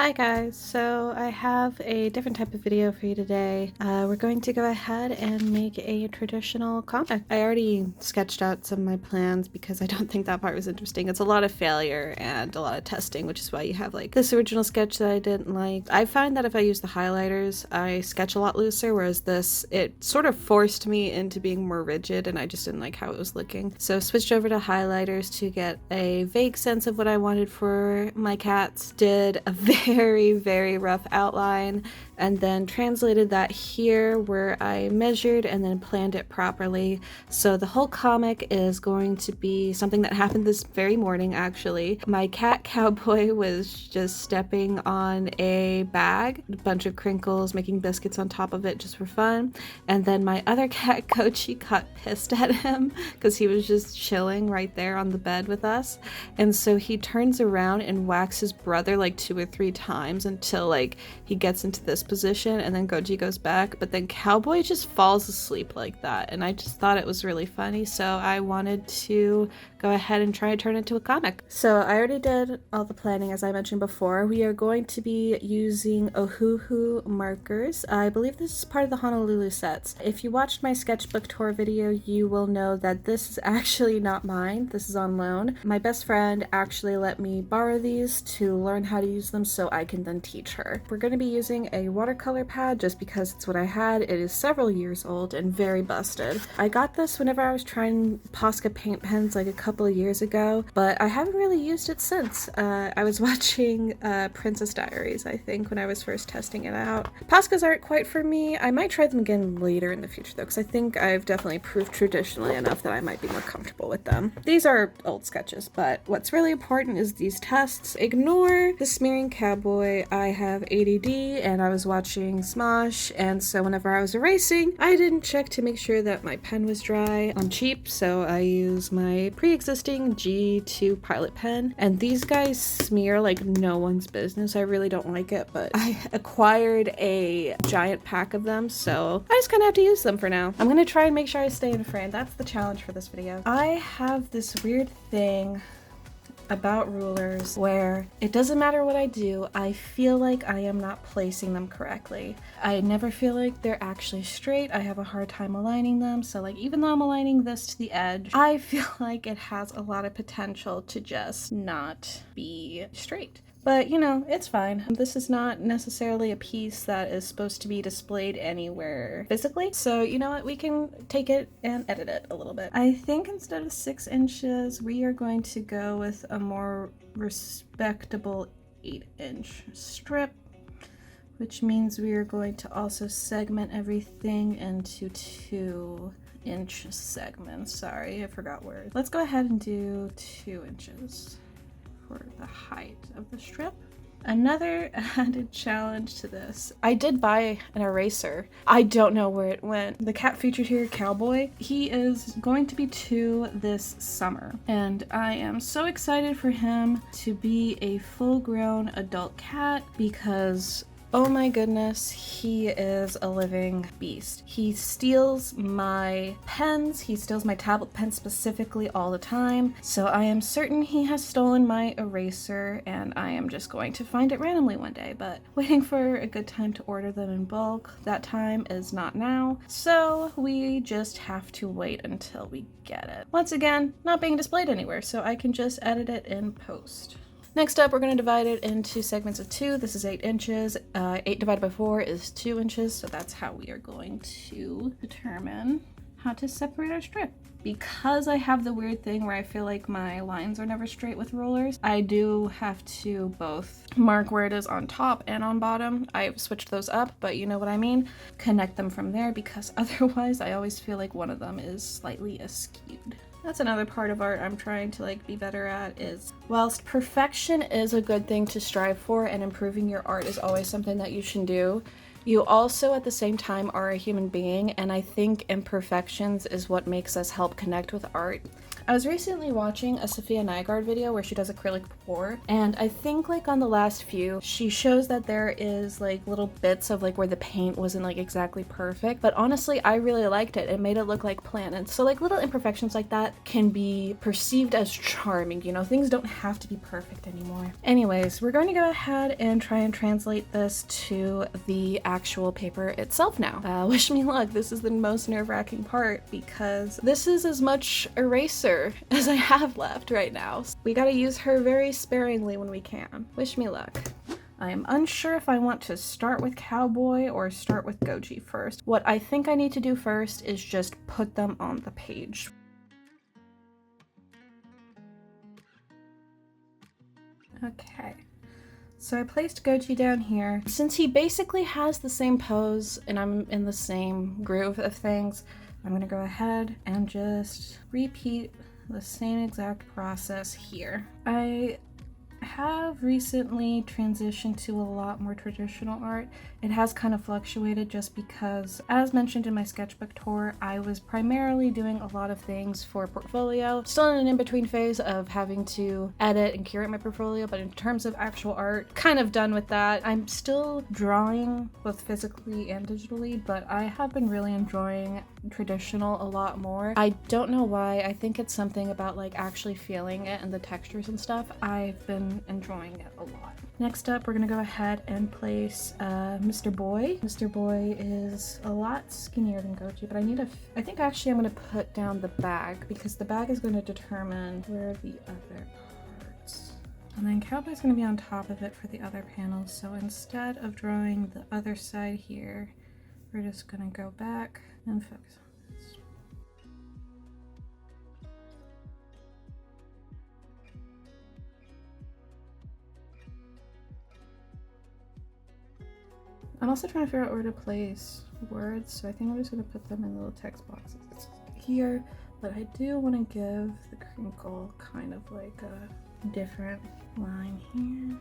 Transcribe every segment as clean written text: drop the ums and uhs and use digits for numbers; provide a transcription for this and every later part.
Hi guys, so I have a different type of video for you today. We're going to go ahead and make a traditional comic. I already sketched out some of my plans because I don't think that part was interesting. It's a lot of failure and a lot of testing, which is why you have like this original sketch that I didn't like. I find that if I use the highlighters, I sketch a lot looser, whereas this, it sort of forced me into being more rigid and I just didn't like how it was looking. So switched over to highlighters to get a vague sense of what I wanted for my cats. Did a very rough outline and then translated that here where I measured and then planned it properly. So the whole comic is going to be something that happened this very morning actually. My cat Cowboy was just stepping on a bag, a bunch of crinkles, making biscuits on top of it just for fun. And then my other cat Kochi got pissed at him because he was just chilling right there on the bed with us. And so he turns around and whacks his brother like 2 or 3 times until like he gets into this position, and then Goji goes back, but then Cowboy just falls asleep like that, and I just thought it was really funny, so I wanted to go ahead and try and turn it into a comic. So I already did all the planning as I mentioned before. We are going to be using Ohuhu markers. I believe this is part of the Honolulu sets. If you watched my sketchbook tour video, you will know that this is actually not mine. This is on loan. My best friend actually let me borrow these to learn how to use them so I can then teach her. We're going to be using a watercolor pad just because it's what I had. It is several years old and very busted. I got this whenever I was trying Posca paint pens like a couple of years ago, but I haven't really used it since. I was watching Princess Diaries, I think, when I was first testing it out. Poscas aren't quite for me. I might try them again later in the future though, because I think I've definitely proved traditionally enough that I might be more comfortable with them. These are old sketches, but what's really important is these tests. Ignore the smearing Cowboy. I have ADD and I was watching Smosh, and so whenever I was erasing, I didn't check to make sure that my pen was dry. I'm cheap, so I use my pre-existing G2 Pilot pen, and these guys smear like no one's business. I really don't like it, but I acquired a giant pack of them, so I just kind of have to use them for now. I'm gonna try and make sure I stay in frame. That's the challenge for this video. I have this weird thing about rulers where it doesn't matter what I do, I feel like I am not placing them correctly. I never feel like they're actually straight. I have a hard time aligning them, so like even though I'm aligning this to the edge, I feel like it has a lot of potential to just not be straight. But you know, it's fine. This is not necessarily a piece that is supposed to be displayed anywhere physically. So you know what, we can take it and edit it a little bit. I think instead of 6 inches, we are going to go with a more respectable 8-inch strip, which means we are going to also segment everything into 2-inch segments. Sorry, I forgot words. Let's go ahead and do 2 inches. For the height of the strip. Another added challenge to this. I did buy an eraser. I don't know where it went. The cat featured here, Cowboy, he is going to be 2 this summer, and I am so excited for him to be a full-grown adult cat because oh my goodness, he is a living beast. He steals my pens, he steals my tablet pen specifically all the time, so I am certain he has stolen my eraser and I am just going to find it randomly one day, but waiting for a good time to order them in bulk. That time is not now, so we just have to wait until we get it. Once again, not being displayed anywhere, so I can just edit it in post. Next up, we're going to divide it into segments of 2. This is 8 inches. 8 divided by 4 is 2 inches, so that's how we are going to determine how to separate our strip. Because I have the weird thing where I feel like my lines are never straight with rulers, I do have to both mark where it is on top and on bottom. I've switched those up, but you know what I mean. Connect them from there because otherwise I always feel like one of them is slightly askewed. That's another part of art I'm trying to like be better at is, whilst perfection is a good thing to strive for and improving your art is always something that you should do, you also at the same time are a human being, and I think imperfections is what makes us help connect with art. I was recently watching a Sophia Nygaard video where she does acrylic pour, and I think like on the last few, she shows that there is like little bits of like where the paint wasn't like exactly perfect, but honestly, I really liked it. It made it look like planted. So like little imperfections like that can be perceived as charming, you know, things don't have to be perfect anymore. Anyways, we're going to go ahead and try and translate this to the actual paper itself now. Wish me luck. This is the most nerve-wracking part because this is as much eraser as I have left right now. We gotta use her very sparingly when we can. Wish me luck. I am unsure if I want to start with Cowboy or start with Goji first. What I think I need to do first is just put them on the page. Okay. So I placed Goji down here. Since he basically has the same pose and I'm in the same groove of things, I'm gonna go ahead and just repeat the same exact process here. I have recently transitioned to a lot more traditional art. It has kind of fluctuated just because, as mentioned in my sketchbook tour, I was primarily doing a lot of things for portfolio. Still in an in-between phase of having to edit and curate my portfolio, but in terms of actual art, kind of done with that. I'm still drawing both physically and digitally, but I have been really enjoying traditional a lot more. I don't know why. I think it's something about like actually feeling it and the textures and stuff. I've been enjoying it a lot. Next up, we're gonna go ahead and place Mr. Boy. Mr. Boy is a lot skinnier than Goji, but I think actually I'm gonna put down the bag because the bag is gonna determine where the other parts. And then Cowboy's gonna be on top of it for the other panels. So instead of drawing the other side here, we're just gonna go back and focus on this. I'm also trying to figure out where to place words, so I think I'm just going to put them in little text boxes here, but I do want to give the crinkle kind of like a different line here.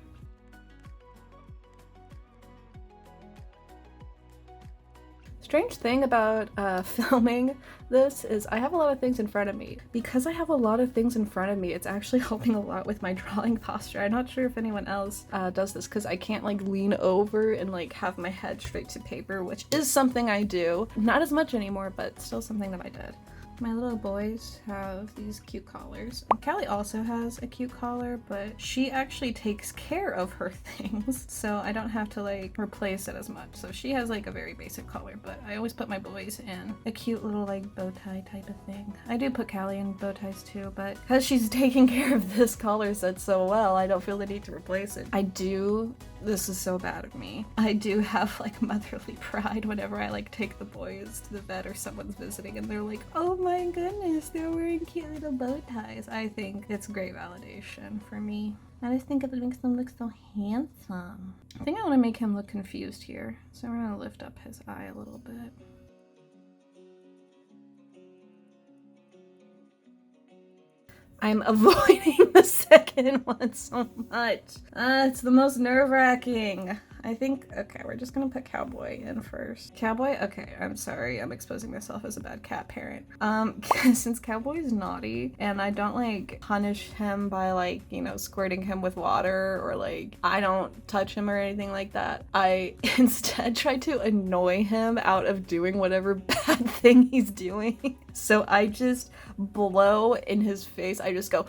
Strange thing about filming this is I have a lot of things in front of me. Because I have a lot of things in front of me, it's actually helping a lot with my drawing posture. I'm not sure if anyone else does this because I can't like lean over and like have my head straight to paper, which is something I do. Not as much anymore, but still something that I did. My little boys have these cute collars. Callie also has a cute collar, but she actually takes care of her things, so I don't have to like replace it as much. So she has like a very basic collar, but I always put my boys in a cute little like bow tie type of thing. I do put Callie in bow ties too, but because she's taking care of this collar set so well, I don't feel the need to replace it. This is so bad of me. I do have like motherly pride whenever I like take the boys to the vet or someone's visiting and they're like, oh my goodness, they're wearing cute little bow ties. I think it's great validation for me. I just think it makes them look so handsome. I think I want to make him look confused here. So we're gonna lift up his eye a little bit. I'm avoiding the second one so much. It's the most nerve-wracking. I think, okay, we're just gonna put Cowboy in first. Cowboy, okay, I'm sorry, I'm exposing myself as a bad cat parent. Since Cowboy's naughty and I don't like punish him by like, you know, squirting him with water or like I don't touch him or anything like that, I instead try to annoy him out of doing whatever bad thing he's doing. So I just blow in his face. I just go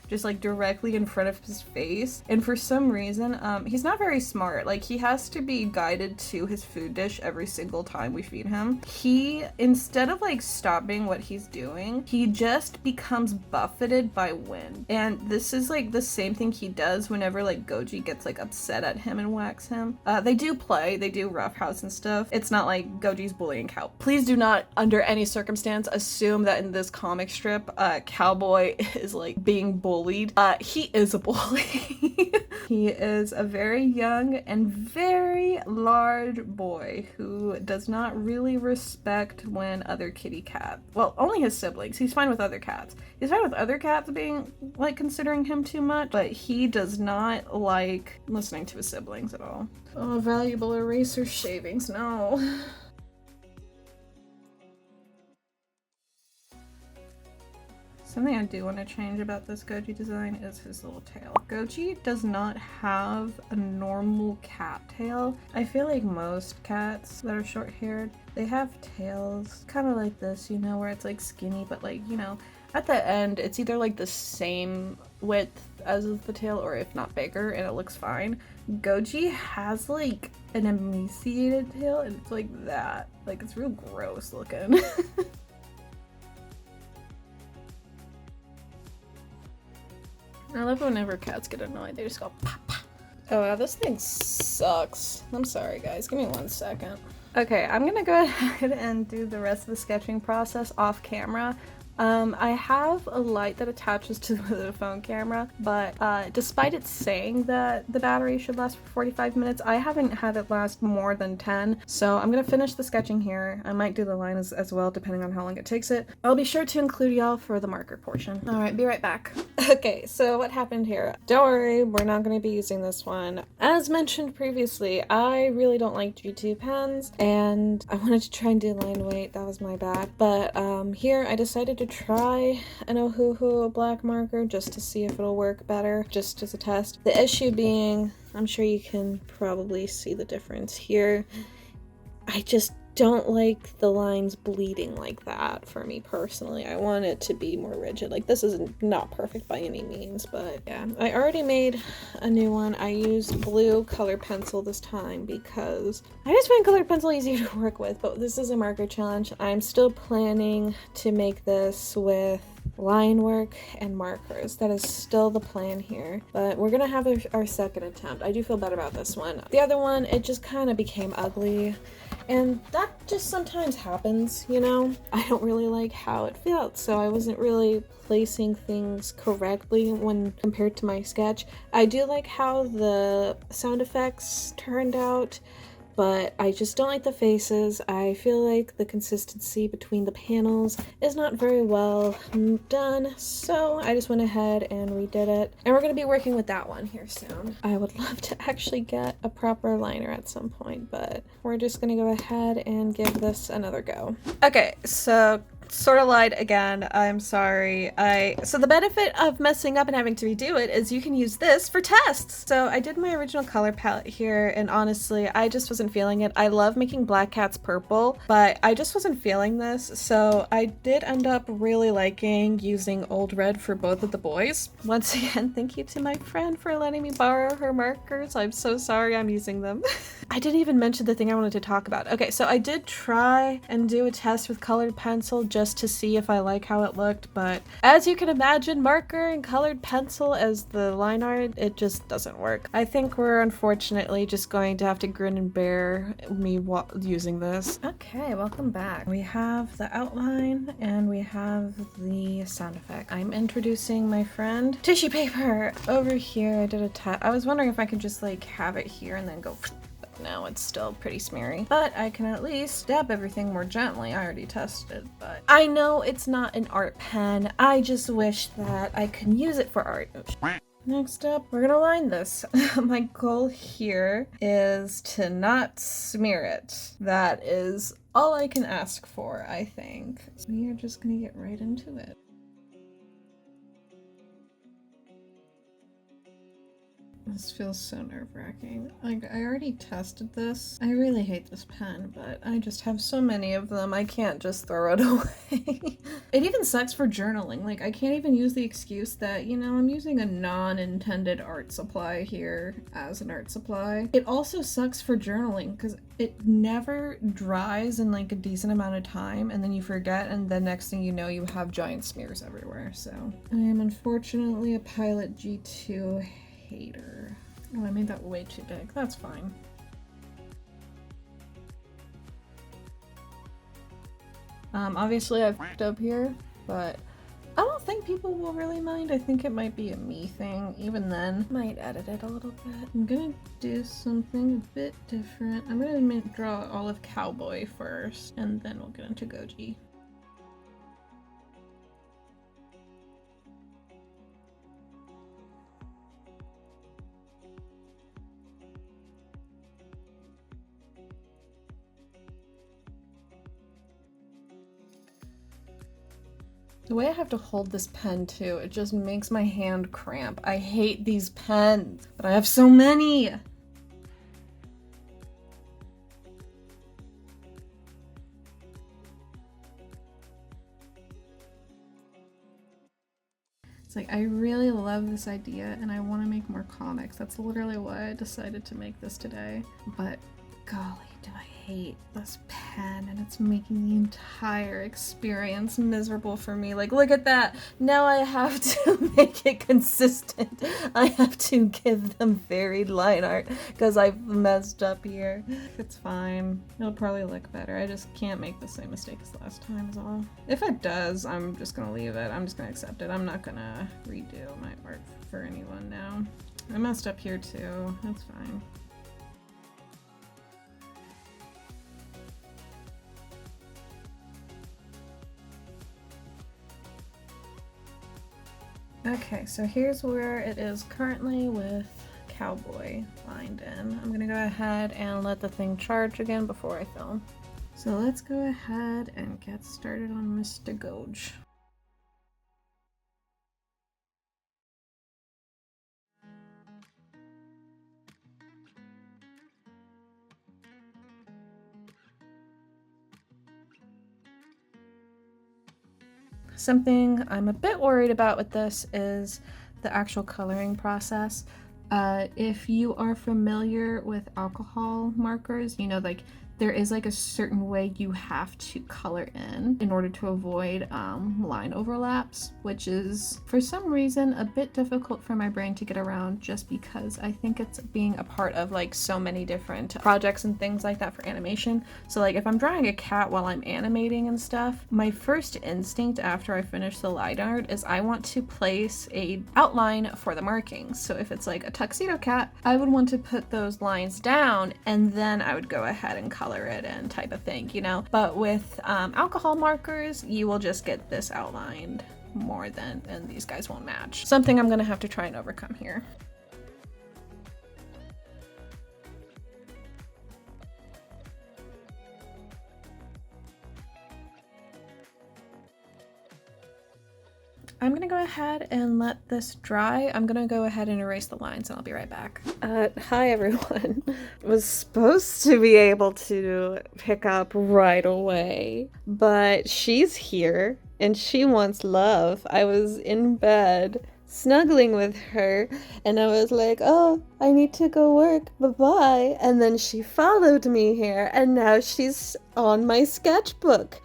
just like directly in front of his face. And for some reason, he's not very smart. Like he has to be guided to his food dish every single time we feed him. He, instead of like stopping what he's doing, he just becomes buffeted by wind. And this is like the same thing he does whenever like Goji gets like upset at him and whacks him. They do play, they do roughhouse and stuff. It's not like Goji's bullying Cow. Please do not, under any circumstance, assume that in this comic strip, Cowboy is like being bullied. He is a bully. He is a very young and very large boy who does not really respect when other kitty cats, well, only his siblings. He's fine with other cats. He's fine with other cats being like considering him too much, but he does not like listening to his siblings at all. Oh, valuable eraser shavings, no. Something I do want to change about this Goji design is his little tail. Goji does not have a normal cat tail. I feel like most cats that are short-haired, they have tails kind of like this, you know, where it's like skinny, but like, you know, at the end, it's either like the same width as the tail or if not bigger, and it looks fine. Goji has like an emaciated tail and it's like that. Like it's real gross looking. I love whenever cats get annoyed, they just go pop pop. Oh wow, this thing sucks. I'm sorry guys, give me 1 second. Okay, I'm gonna go ahead and do the rest of the sketching process off camera. I have a light that attaches to the phone camera, but despite it saying that the battery should last for 45 minutes, I haven't had it last more than 10, so I'm gonna finish the sketching here. I might do the line as well, depending on how long it takes it. I'll be sure to include y'all for the marker portion. Alright, be right back. Okay, so what happened here? Don't worry, we're not gonna be using this one. As mentioned previously, I really don't like G2 pens, and I wanted to try and do line weight, that was my bad. But here I decided to try an Ohuhu black marker just to see if it'll work better, just as a test. The issue being, I'm sure you can probably see the difference here, I just don't like the lines bleeding like that for me personally. I want it to be more rigid. Like this is not perfect by any means, but yeah. I already made a new one. I used blue colored pencil this time because I just find colored pencil easier to work with, but this is a marker challenge. I'm still planning to make this with line work and markers. That is still the plan here, but we're gonna have our second attempt. I do feel better about this one. The other one, it just kind of became ugly, and that just sometimes happens, you know? I don't really like how it felt, so I wasn't really placing things correctly when compared to my sketch. I do like how the sound effects turned out, but I just don't like the faces. I feel like the consistency between the panels is not very well done, so I just went ahead and redid it. And we're gonna be working with that one here soon. I would love to actually get a proper liner at some point, but we're just gonna go ahead and give this another go. Okay, so sort of lied again. I'm sorry. So the benefit of messing up and having to redo it is you can use this for tests. So I did my original color palette here, and honestly, I just wasn't feeling it. I love making black cats purple, but I just wasn't feeling this. So I did end up really liking using Old Red for both of the boys. Once again, thank you to my friend for letting me borrow her markers. I'm so sorry I'm using them. I didn't even mention the thing I wanted to talk about. Okay, so I did try and do a test with colored pencil just to see if I like how it looked, but as you can imagine, marker and colored pencil as the line art, it just doesn't work. I think we're unfortunately just going to have to grin and bear me using this. Okay, welcome back. We have the outline and we have the sound effect. I'm introducing my friend. Tissue paper! Over here I did a test. I was wondering if I could just like have it here and then go. Now it's still pretty smeary, but I can at least dab everything more gently. I already tested, but I know it's not an art pen. I just wish that I could use it for art. Next up, we're gonna line this. My goal here is to not smear it. That is all I can ask for, I think. So we are just gonna get right into it. This feels so nerve-wracking. Like, I already tested this. I really hate this pen, but I just have so many of them, I can't just throw it away. It even sucks for journaling. Like, I can't even use the excuse that, you know, I'm using a non-intended art supply here as an art supply. It also sucks for journaling because it never dries in like a decent amount of time, and then you forget, and the next thing you know, you have giant smears everywhere. So I am unfortunately a Pilot G2 hater. Oh, I made that way too big. That's fine. Obviously I fucked up here, but I don't think people will really mind. I think it might be a me thing. Even then, might edit it a little bit. I'm gonna do something a bit different. I'm gonna draw Olive Cowboy first, and then we'll get into Goji. The way I have to hold this pen too, it just makes my hand cramp. I hate these pens, but I have so many. It's like, I really love this idea and I want to make more comics. That's literally why I decided to make this today. But golly, do I hate this pen, and it's making the entire experience miserable for me. Like, look at that. Now I have to make it consistent. I have to give them varied line art because I've messed up here. It's fine. It'll probably look better. I just can't make the same mistake as last time is all. If it does, I'm just gonna leave it. I'm just gonna accept it. I'm not gonna redo my art for anyone now. I messed up here too. That's fine. Okay, so here's where it is currently with Cowboy lined in. I'm gonna go ahead and let the thing charge again before I film. So let's go ahead and get started on Mr. Goge. Something I'm a bit worried about with this is the actual coloring process. If you are familiar with alcohol markers, you know, like there is like a certain way you have to color in order to avoid line overlaps, which is for some reason a bit difficult for my brain to get around, just because I think it's being a part of like so many different projects and things like that for animation. So like if I'm drawing a cat while I'm animating and stuff, my first instinct after I finish the line art is I want to place a outline for the markings. So if it's like a tuxedo cat, I would want to put those lines down and then I would go ahead and color it in, type of thing, you know. But with alcohol markers, you will just get this outlined more than, and these guys won't match. Something I'm gonna have to try and overcome here. I'm gonna go ahead and let this dry. I'm gonna go ahead and erase the lines and I'll be right back. Hi everyone. Was supposed to be able to pick up right away, but she's here and she wants love. I was in bed snuggling with her and I was like, oh, I need to go work, bye-bye. And then she followed me here and now she's on my sketchbook,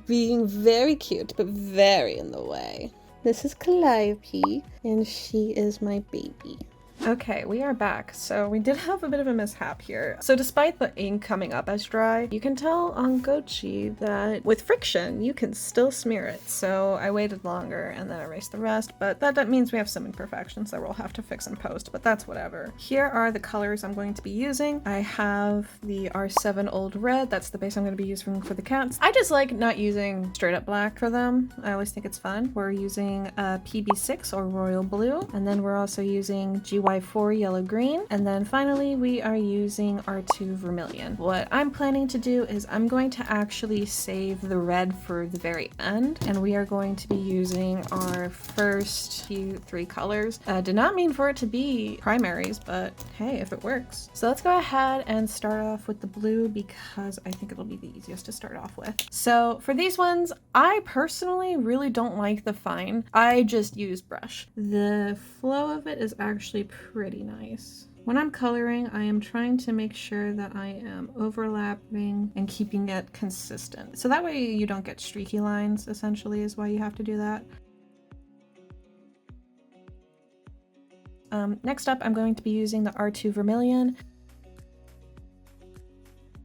being very cute, but very in the way. This is Calliope, and she is my baby. Okay, we are back. So we did have a bit of a mishap here. So despite the ink coming up as dry, you can tell on Gochi that with friction, you can still smear it. So I waited longer and then erased the rest, but that means we have some imperfections that we'll have to fix in post, but that's whatever. Here are the colors I'm going to be using. I have the R7 Old Red. That's the base I'm going to be using for the cats. I just like not using straight up black for them. I always think it's fun. We're using PB6 or Royal Blue, and then we're also using GY4 Yellow Green, and then finally we are using R2 Vermilion. What I'm planning to do is I'm going to actually save the red for the very end, and we are going to be using our first three colors. Did not mean for it to be primaries, but hey, if it works. So let's go ahead and start off with the blue because I think it'll be the easiest to start off with. So for these ones, I personally really don't like the fine. I just use brush. The flow of it is actually pretty nice. When I'm coloring, I am trying to make sure that I am overlapping and keeping it consistent. So that way you don't get streaky lines, essentially, is why you have to do that. Next up, I'm going to be using the R2 Vermilion.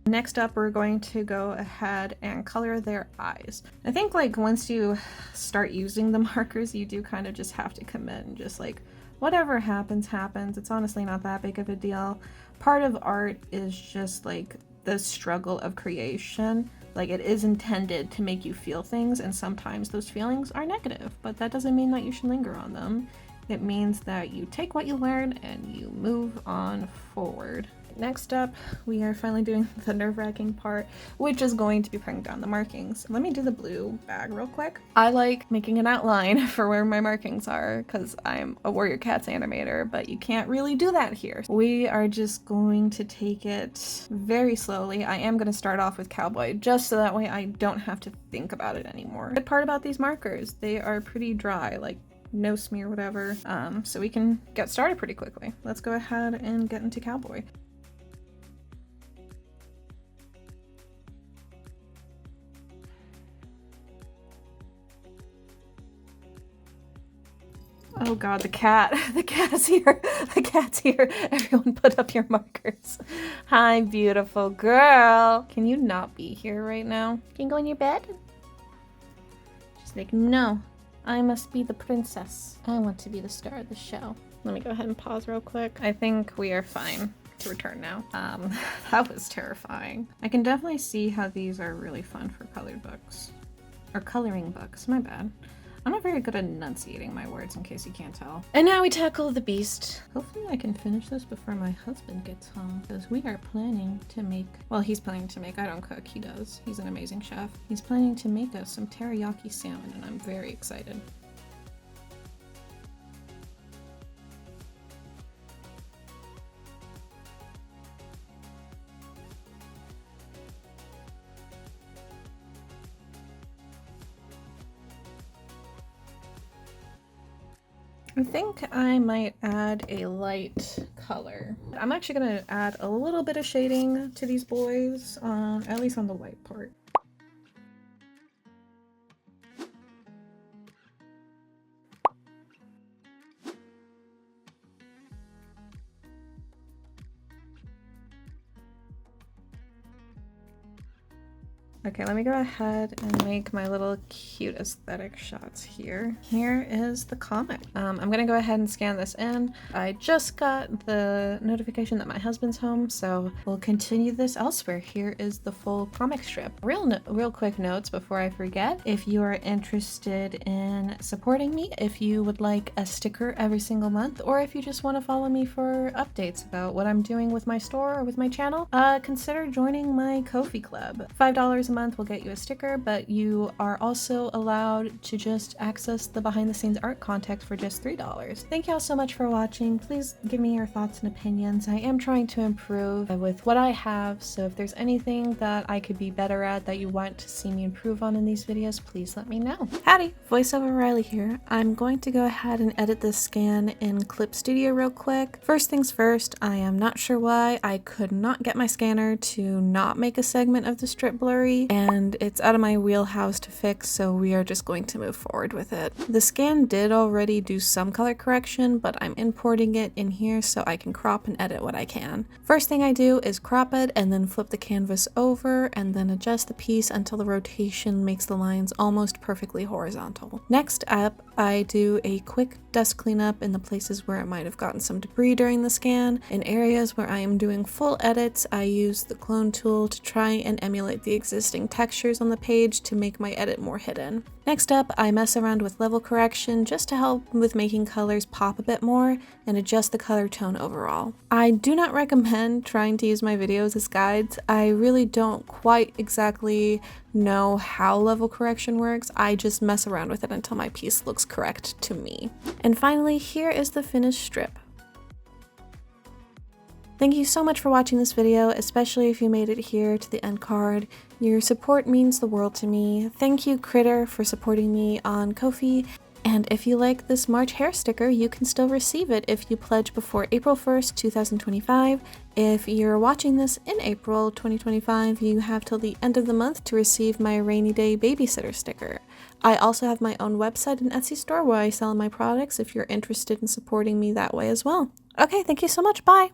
Next up, we're going to go ahead and color their eyes. I think like once you start using the markers, you do kind of just have to commit and just like, whatever happens, happens. It's honestly not that big of a deal. Part of art is just like the struggle of creation. Like it is intended to make you feel things, and sometimes those feelings are negative, but that doesn't mean that you should linger on them. It means that you take what you learn and you move on forward. Next up, we are finally doing the nerve-wracking part, which is going to be putting down the markings. Let me do the blue bag real quick. I like making an outline for where my markings are because I'm a Warrior Cats animator, but you can't really do that here. We are just going to take it very slowly. I am going to start off with Cowboy just so that way I don't have to think about it anymore. The good part about these markers, they are pretty dry, like no smear, whatever, so we can get started pretty quickly. Let's go ahead and get into Cowboy. Oh god, the cat. The cat's here. The cat's here. Everyone put up your markers. Hi, beautiful girl. Can you not be here right now? Can you go in your bed? She's like, no. I must be the princess. I want to be the star of the show. Let me go ahead and pause real quick. I think we are fine to return now. That was terrifying. I can definitely see how these are really fun for colored books. Or coloring books, my bad. I'm not very good at enunciating my words in case you can't tell. And now we tackle the beast. Hopefully I can finish this before my husband gets home because we are planning to make, well, he's planning to make, I don't cook, he does. He's an amazing chef. He's planning to make us some teriyaki salmon and I'm very excited. I think I might add a light color. I'm actually gonna add a little bit of shading to these boys, at least on the white part. Okay, let me go ahead and make my little cute aesthetic shots here. Here is the comic. I'm gonna go ahead and scan this in. I just got the notification that my husband's home, so we'll continue this elsewhere. Here is the full comic strip. Real quick notes before I forget. If you are interested in supporting me, if you would like a sticker every single month, or if you just want to follow me for updates about what I'm doing with my store or with my channel, consider joining my Ko-fi club. $5 a month will get you a sticker, but you are also allowed to just access the behind the scenes art content for just $3. Thank you all so much for watching. Please give me your thoughts and opinions. I am trying to improve with what I have, so if there's anything that I could be better at that you want to see me improve on in these videos, please let me know. Howdy, voiceover Riley here. I'm going to go ahead and edit this scan in Clip Studio real quick. First things first, I am not sure why I could not get my scanner to not make a segment of the strip blurry, and it's out of my wheelhouse to fix, so we are just going to move forward with it. The scan did already do some color correction, but I'm importing it in here so I can crop and edit what I can. First thing I do is crop it and then flip the canvas over and then adjust the piece until the rotation makes the lines almost perfectly horizontal. Next up, I do a quick dust cleanup in the places where it might have gotten some debris during the scan. In areas where I am doing full edits, I use the clone tool to try and emulate the existing textures on the page to make my edit more hidden. Next up, I mess around with level correction just to help with making colors pop a bit more and adjust the color tone overall. I do not recommend trying to use my videos as guides. I really don't quite exactly know how level correction works. I just mess around with it until my piece looks correct to me. And finally, here is the finished strip. Thank you so much for watching this video, especially if you made it here to the end card. Your support means the world to me. Thank you, Critter, for supporting me on Ko-fi. And if you like this March hair sticker, you can still receive it if you pledge before April 1st, 2025. If you're watching this in April 2025, you have till the end of the month to receive my rainy day babysitter sticker. I also have my own website and Etsy store where I sell my products if you're interested in supporting me that way as well. Okay, thank you so much. Bye!